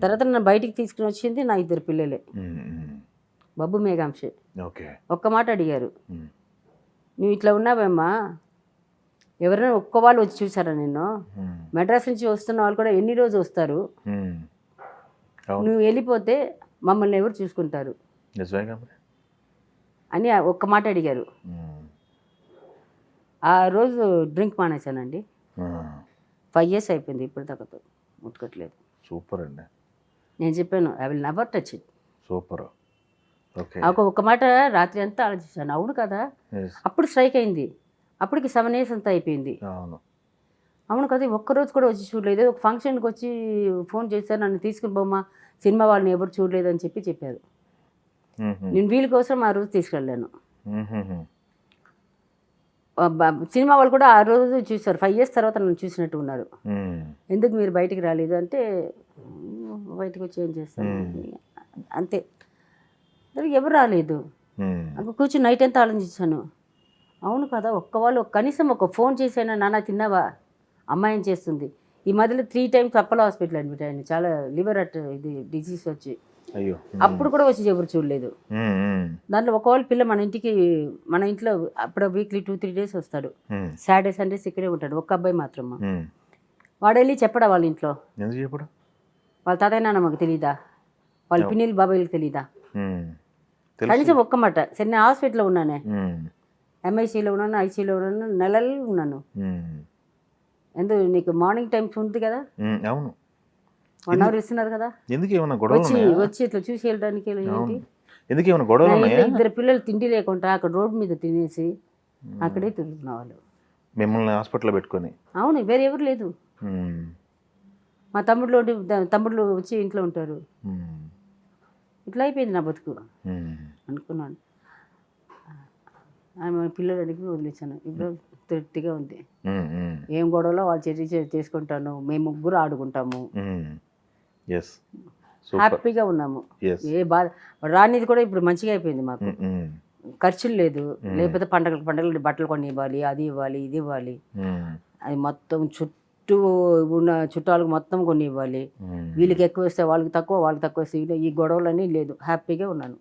తర్వాత నన్ను బయటికి తీసుకుని వచ్చింది నా ఇద్దరు పిల్లలే, బబ్బు మేఘాంశే. ఓకే. ఒక్క మాట అడిగారు, నువ్వు ఇట్లా ఉన్నావేమ్మా, ఎవరైనా ఒక్క వాళ్ళు వచ్చి చూసారా నిన్ను? మెడ్రాస్ నుంచి వస్తున్న వాళ్ళు కూడా ఎన్ని రోజు వస్తారు, నువ్వు వెళ్ళిపోతే మమ్మల్ని ఎవరు చూసుకుంటారు అని ఒక్క మాట అడిగారు. ఆ రోజు డ్రింక్ మానేశానండి. 5 years అయిపోయింది, ఇప్పుడు దాకా ముట్టుకోట్లేదు. సూపర్ అండి. నేను చెప్పాను, I will never touch it. Super. Okay. ఒక మాట రాత్రి అంతా ఆలోచించాను. అవును కదా, అప్పుడు స్ట్రైక్ అయింది, అప్పటికి 7 years అంతా అయిపోయింది. అవును కదా, ఒక్కరోజు కూడా వచ్చి చూడలేదు. ఒక ఫంక్షన్కి వచ్చి ఫోన్ చేశారు, నన్ను తీసుకుని పోమ్మా, సినిమా వాళ్ళని ఎవరు చూడలేదు అని చెప్పారు. నేను వీళ్ళ కోసం ఆ రోజు తీసుకెళ్ళాను. సినిమా వాళ్ళు కూడా ఆ రోజు చూశారు. 5 years తర్వాత నన్ను చూసినట్టు ఉన్నారు. ఎందుకు మీరు బయటికి రాలేదు అంటే, బయటకు వచ్చి ఏం చేస్తాను అంతే. ఎవరు రాలేదు. అక్కడ కూర్చొని నైట్ అంతా ఆలోచించాను. అవును కదా, వాళ్ళు కనీసం ఒక ఫోన్ చేసైనా, నాన్న తిన్నావా, అమ్మాయి ఏం చేస్తుంది. ఈ మధ్యలో 3 times అప్పలో హాస్పిటల్ అడ్మిట్ అయ్యాను, చాలా లివర్ ఇది డిసీజ్ వచ్చి. అప్పుడు కూడా వచ్చి ఎవరు చూడలేదు. దాంట్లో ఒకవేళ పిల్ల మన ఇంట్లో అప్పుడు వీక్లీ 2-3 days వస్తాడు, సాటర్డే సండేస్ ఇక్కడే ఉంటాడు. ఒక్క అబ్బాయి మాత్రం. వాడు వెళ్ళి చెప్పడా వాళ్ళ ఇంట్లో, వాళ్ళ తాతయ్య నాన్నమ్మకి తెలీదా, వాళ్ళ పిన్నిలు బాబాయిలకు తెలీదా? కనీసం ఒక్క మాట. సరే, నేను హాస్పిటల్లో ఉన్నానే, ఎంఐసీలో ఉన్నాను, ఐసీలో ఉన్నాను, నెలలు ఉన్నాను. ఎందుకు నీకు మార్నింగ్ టైమ్స్ ఉంది కదా, 1 hour ఇస్తున్నారు కదా, వచ్చి ఇట్లా చూసి వెళ్ళడానికి. ఇద్దరు పిల్లలు తిండి లేకుండా అక్కడ రోడ్డు మీద తినేసి అక్కడే తిరుగుతున్న వాళ్ళు, మిమ్మల్ని హాస్పిటల్లో పెట్టుకొని. అవును, వేరే ఎవరు లేదు. మా తమ్ముళ్ళు వచ్చి ఇంట్లో ఉంటారు. ఇట్లా అయిపోయింది నా బతుకు అనుకున్నాను. పిల్లలు అడిగి వదిలేసాను. ఇప్పుడు తృప్తిగా ఉంది. ఏం గొడవలో వాళ్ళు చేసుకుంటాను, మేము ముగ్గురు ఆడుకుంటాము, హ్యాపీగా ఉన్నాము. ఏ బాధ రానిది కూడా ఇప్పుడు మంచిగా అయిపోయింది మాకు. ఖర్చులు లేదు. లేకపోతే పండగలు బట్టలు కొని ఇవ్వాలి, అది ఇవ్వాలి, ఇది ఇవ్వాలి, అది మొత్తం చుట్టూ ఉన్న చుట్టాలకు మొత్తం కొన్ని ఇవ్వాలి. వీళ్ళకి ఎక్కువ ఇస్తే వాళ్ళకి తక్కువ, వాళ్ళకి తక్కువ ఇస్తే ఈ గొడవలన్నీ లేదు. హ్యాపీగా ఉన్నాను.